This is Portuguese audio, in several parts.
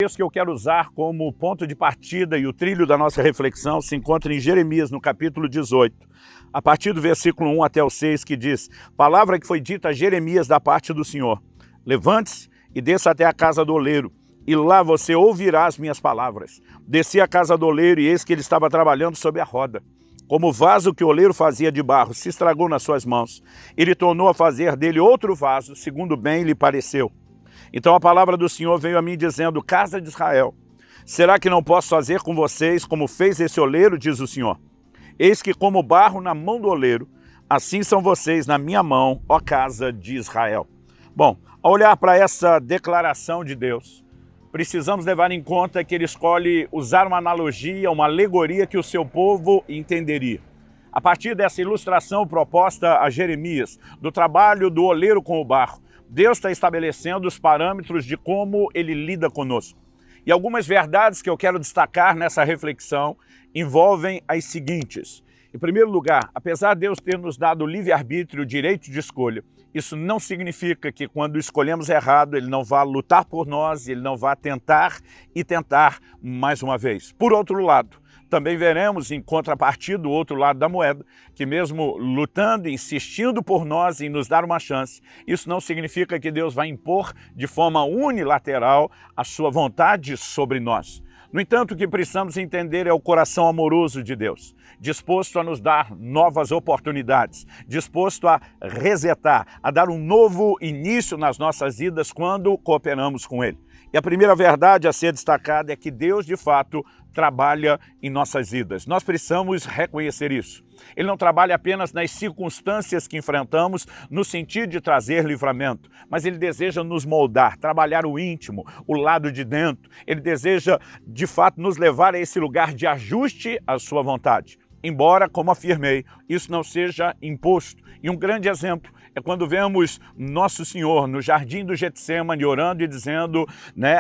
texto que eu quero usar como ponto de partida e o trilho da nossa reflexão se encontra em Jeremias, no capítulo 18, a partir do versículo 1 até o 6, que diz: palavra que foi dita a Jeremias da parte do Senhor. Levante-se e desça até a casa do oleiro, e lá você ouvirá as minhas palavras. Desci à casa do oleiro, e eis que ele estava trabalhando sob a roda. Como o vaso que o oleiro fazia de barro se estragou nas suas mãos, ele tornou a fazer dele outro vaso, segundo bem lhe pareceu. Então a palavra do Senhor veio a mim dizendo: casa de Israel, será que não posso fazer com vocês como fez esse oleiro, diz o Senhor? Eis que como barro na mão do oleiro, assim são vocês na minha mão, ó casa de Israel. Bom, ao olhar para essa declaração de Deus, precisamos levar em conta que ele escolhe usar uma analogia, uma alegoria que o seu povo entenderia. A partir dessa ilustração proposta a Jeremias, do trabalho do oleiro com o barro, Deus está estabelecendo os parâmetros de como ele lida conosco. E algumas verdades que eu quero destacar nessa reflexão envolvem as seguintes. Em primeiro lugar, apesar de Deus ter nos dado o livre-arbítrio, o direito de escolha, isso não significa que quando escolhemos errado, ele não vá lutar por nós, ele não vá tentar mais uma vez. Por outro lado, também veremos em contrapartida do outro lado da moeda, que mesmo lutando, insistindo por nós em nos dar uma chance, isso não significa que Deus vai impor de forma unilateral a sua vontade sobre nós. No entanto, o que precisamos entender é o coração amoroso de Deus, disposto a nos dar novas oportunidades, disposto a resetar, a dar um novo início nas nossas vidas quando cooperamos com Ele. E a primeira verdade a ser destacada é que Deus, de fato, trabalha em nossas vidas. Nós precisamos reconhecer isso. Ele não trabalha apenas nas circunstâncias que enfrentamos, no sentido de trazer livramento, mas Ele deseja nos moldar, trabalhar o íntimo, o lado de dentro. Ele deseja, de fato, nos levar a esse lugar de ajuste à sua vontade. Embora, como afirmei, isso não seja imposto. E um grande exemplo é quando vemos Nosso Senhor no jardim do Getsêmani orando e dizendo,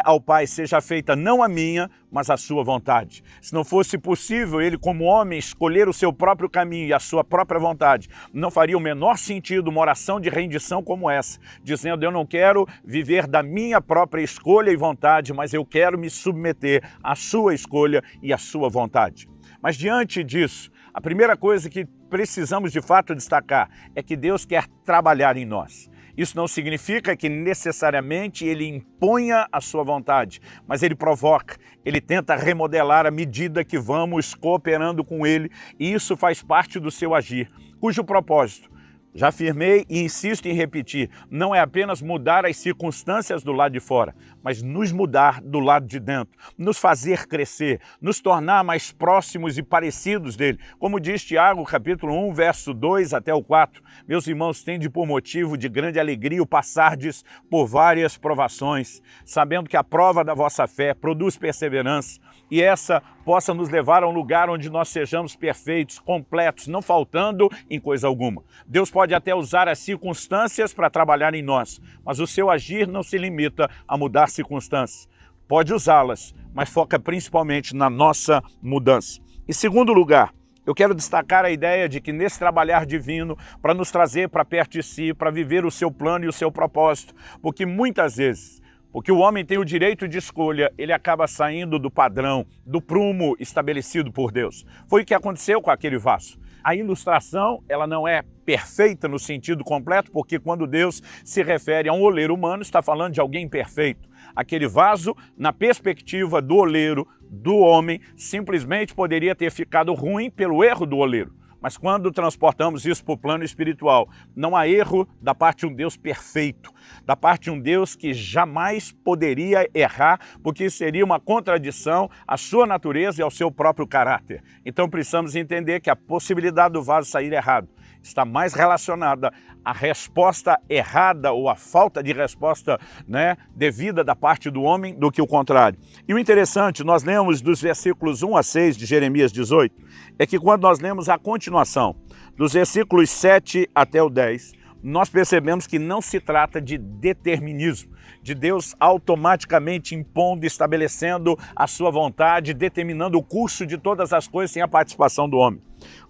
ao Pai: seja feita não a minha, mas a sua vontade. Se não fosse possível ele, como homem, escolher o seu próprio caminho e a sua própria vontade, não faria o menor sentido uma oração de rendição como essa, dizendo: eu não quero viver da minha própria escolha e vontade, mas eu quero me submeter à sua escolha e à sua vontade. Mas diante disso, a primeira coisa que precisamos de fato destacar é que Deus quer trabalhar em nós. Isso não significa que necessariamente Ele imponha a sua vontade, mas Ele provoca, Ele tenta remodelar à medida que vamos cooperando com Ele, e isso faz parte do seu agir, cujo propósito, já afirmei e insisto em repetir, não é apenas mudar as circunstâncias do lado de fora, mas nos mudar do lado de dentro, nos fazer crescer, nos tornar mais próximos e parecidos dele. Como diz Tiago, capítulo 1, verso 2 até o 4, meus irmãos, tende por motivo de grande alegria o passardes por várias provações, sabendo que a prova da vossa fé produz perseverança, e essa possa nos levar a um lugar onde nós sejamos perfeitos, completos, não faltando em coisa alguma. Deus pode até usar as circunstâncias para trabalhar em nós, mas o seu agir não se limita a mudar circunstâncias. Pode usá-las, mas foca principalmente na nossa mudança. Em segundo lugar, eu quero destacar a ideia de que nesse trabalhar divino, para nos trazer para perto de si, para viver o seu plano e o seu propósito, porque muitas vezes, porque o homem tem o direito de escolha, ele acaba saindo do padrão, do prumo estabelecido por Deus. Foi o que aconteceu com aquele vaso. A ilustração, ela não é perfeita no sentido completo, porque quando Deus se refere a um oleiro humano, está falando de alguém perfeito. Aquele vaso, na perspectiva do oleiro, do homem, simplesmente poderia ter ficado ruim pelo erro do oleiro. Mas quando transportamos isso para o plano espiritual, não há erro da parte de um Deus perfeito, da parte de um Deus que jamais poderia errar, porque isso seria uma contradição à sua natureza e ao seu próprio caráter. Então precisamos entender que a possibilidade do vaso sair errado está mais relacionada à resposta errada ou à falta de resposta devida da parte do homem do que o contrário. E o interessante, nós lemos dos versículos 1 a 6 de Jeremias 18, é que quando nós lemos a continuação, dos versículos 7 até o 10, nós percebemos que não se trata de determinismo, de Deus automaticamente impondo, estabelecendo a sua vontade, determinando o curso de todas as coisas sem a participação do homem.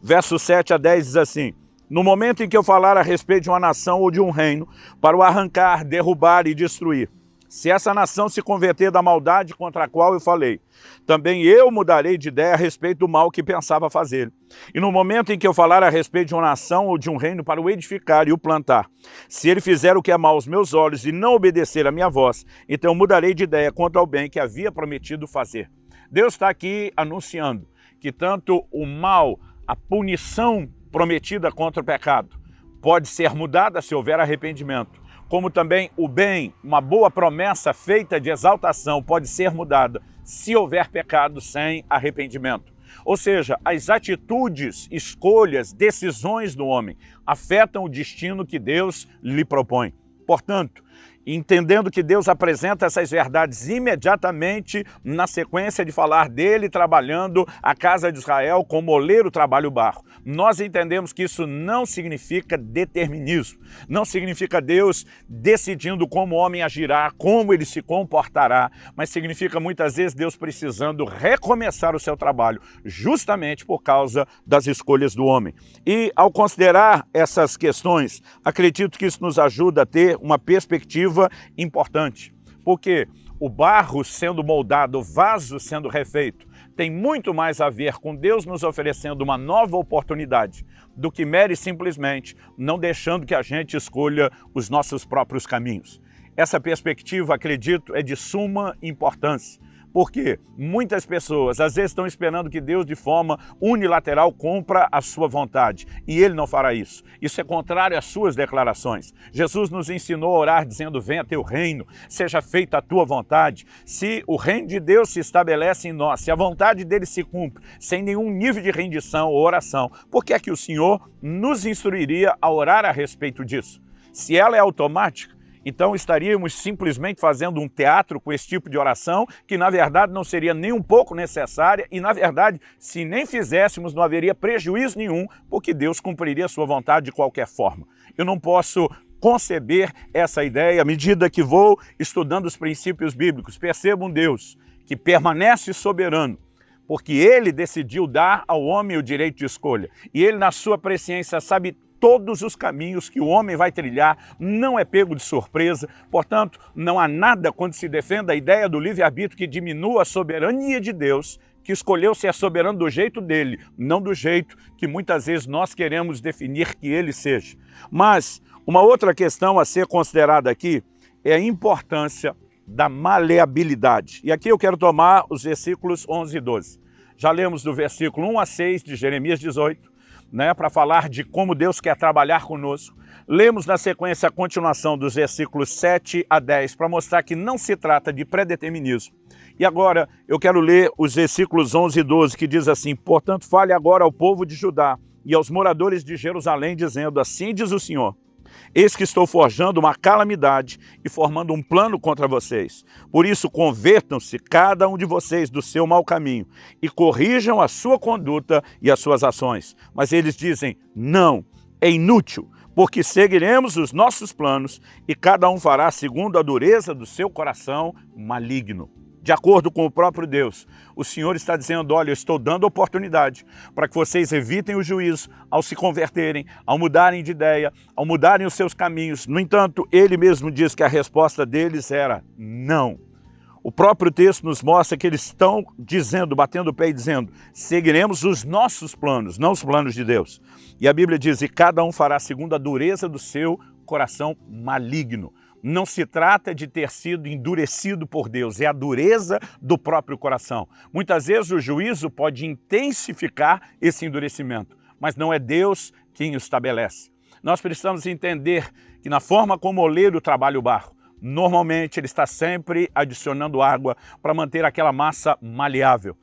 Versos 7 a 10 diz assim: no momento em que eu falar a respeito de uma nação ou de um reino, para o arrancar, derrubar e destruir, Se essa nação se converter da maldade contra a qual eu falei, também eu mudarei de ideia a respeito do mal que pensava fazer. E no momento em que eu falar a respeito de uma nação ou de um reino para o edificar e o plantar, se ele fizer o que é mal aos meus olhos e não obedecer à minha voz, então eu mudarei de ideia quanto ao bem que havia prometido fazer. Deus está aqui anunciando que tanto o mal, a punição prometida contra o pecado, pode ser mudada se houver arrependimento, como também o bem, uma boa promessa feita de exaltação, pode ser mudada se houver pecado sem arrependimento. Ou seja, as atitudes, escolhas, decisões do homem afetam o destino que Deus lhe propõe. Portanto, entendendo que Deus apresenta essas verdades imediatamente na sequência de falar dele trabalhando a casa de Israel como oleiro trabalha o barro. Nós entendemos que isso não significa determinismo, não significa Deus decidindo como o homem agirá, como ele se comportará, mas significa muitas vezes Deus precisando recomeçar o seu trabalho justamente por causa das escolhas do homem. E ao considerar essas questões, acredito que isso nos ajuda a ter uma perspectiva importante, porque o barro sendo moldado, o vaso sendo refeito, tem muito mais a ver com Deus nos oferecendo uma nova oportunidade do que mere simplesmente não deixando que a gente escolha os nossos próprios caminhos. Essa perspectiva, acredito, é de suma importância. Porque muitas pessoas às vezes estão esperando que Deus de forma unilateral cumpra a sua vontade e Ele não fará isso. Isso é contrário às suas declarações. Jesus nos ensinou a orar dizendo: venha teu reino, seja feita a tua vontade. Se o reino de Deus se estabelece em nós, se a vontade dele se cumpre sem nenhum nível de rendição ou oração, por que é que o Senhor nos instruiria a orar a respeito disso? Se ela é automática, então estaríamos simplesmente fazendo um teatro com esse tipo de oração que na verdade não seria nem um pouco necessária e na verdade se nem fizéssemos não haveria prejuízo nenhum porque Deus cumpriria a sua vontade de qualquer forma. Eu não posso conceber essa ideia à medida que vou estudando os princípios bíblicos. Percebo um Deus que permanece soberano, porque Ele decidiu dar ao homem o direito de escolha e Ele na sua presciência sabe todos os caminhos que o homem vai trilhar, não é pego de surpresa. Portanto, não há nada quando se defenda a ideia do livre-arbítrio que diminua a soberania de Deus, que escolheu ser soberano do jeito dele, não do jeito que muitas vezes nós queremos definir que ele seja. Mas uma outra questão a ser considerada aqui é a importância da maleabilidade. E aqui eu quero tomar os versículos 11 e 12. Já lemos do versículo 1 a 6 de Jeremias 18, para falar de como Deus quer trabalhar conosco. Lemos na sequência a continuação dos versículos 7 a 10 para mostrar que não se trata de predeterminismo. E agora eu quero ler os versículos 11 e 12 que diz assim: portanto fale agora ao povo de Judá e aos moradores de Jerusalém dizendo: assim diz o Senhor, eis que estou forjando uma calamidade e formando um plano contra vocês. Por isso, convertam-se cada um de vocês do seu mau caminho e corrijam a sua conduta e as suas ações. Mas eles dizem: não, é inútil, porque seguiremos os nossos planos e cada um fará segundo a dureza do seu coração maligno. De acordo com o próprio Deus, o Senhor está dizendo: olha, eu estou dando oportunidade para que vocês evitem o juízo ao se converterem, ao mudarem de ideia, ao mudarem os seus caminhos. No entanto, ele mesmo diz que a resposta deles era não. O próprio texto nos mostra que eles estão dizendo, batendo o pé e dizendo: seguiremos os nossos planos, não os planos de Deus. E a Bíblia diz: e cada um fará segundo a dureza do seu coração maligno. Não se trata de ter sido endurecido por Deus, é a dureza do próprio coração. Muitas vezes o juízo pode intensificar esse endurecimento, mas não é Deus quem o estabelece. Nós precisamos entender que na forma como o oleiro trabalha o barro, normalmente ele está sempre adicionando água para manter aquela massa maleável,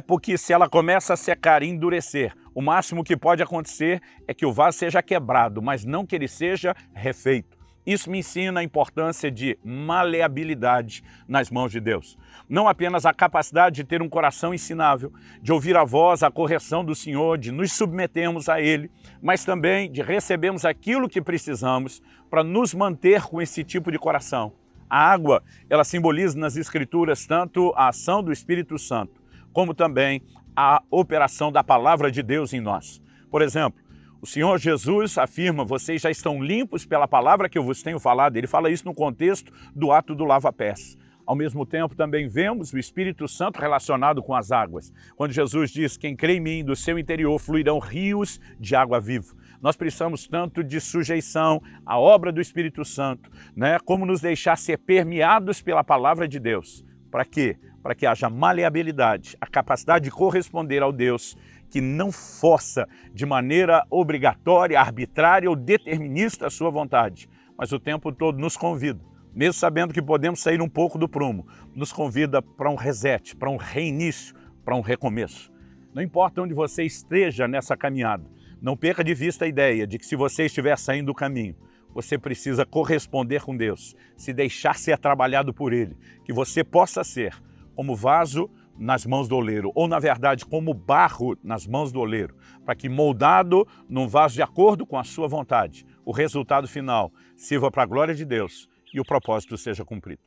porque se ela começa a secar e endurecer, o máximo que pode acontecer é que o vaso seja quebrado, mas não que ele seja refeito. Isso me ensina a importância de maleabilidade nas mãos de Deus. Não apenas a capacidade de ter um coração ensinável, de ouvir a voz, a correção do Senhor, de nos submetermos a Ele, mas também de recebermos aquilo que precisamos para nos manter com esse tipo de coração. A água, ela simboliza nas Escrituras tanto a ação do Espírito Santo, como também a operação da palavra de Deus em nós. Por exemplo, O Senhor Jesus afirma, vocês já estão limpos pela palavra que eu vos tenho falado. Ele fala isso no contexto do ato do lava-pés. Ao mesmo tempo, também vemos o Espírito Santo relacionado com as águas. Quando Jesus diz, quem crê em mim, do seu interior fluirão rios de água viva. Nós precisamos tanto de sujeição à obra do Espírito Santo, né? Como nos deixar ser permeados pela palavra de Deus. Para quê? Para que haja maleabilidade, a capacidade de corresponder ao Deus que não força de maneira obrigatória, arbitrária ou determinista a sua vontade, mas o tempo todo nos convida, mesmo sabendo que podemos sair um pouco do prumo, nos convida para um reset, para um reinício, para um recomeço. Não importa onde você esteja nessa caminhada, não perca de vista a ideia de que se você estiver saindo do caminho, você precisa corresponder com Deus, se deixar ser trabalhado por Ele, que você possa ser como vaso nas mãos do oleiro, ou na verdade como barro nas mãos do oleiro, para que moldado num vaso de acordo com a sua vontade, o resultado final sirva para a glória de Deus e o propósito seja cumprido.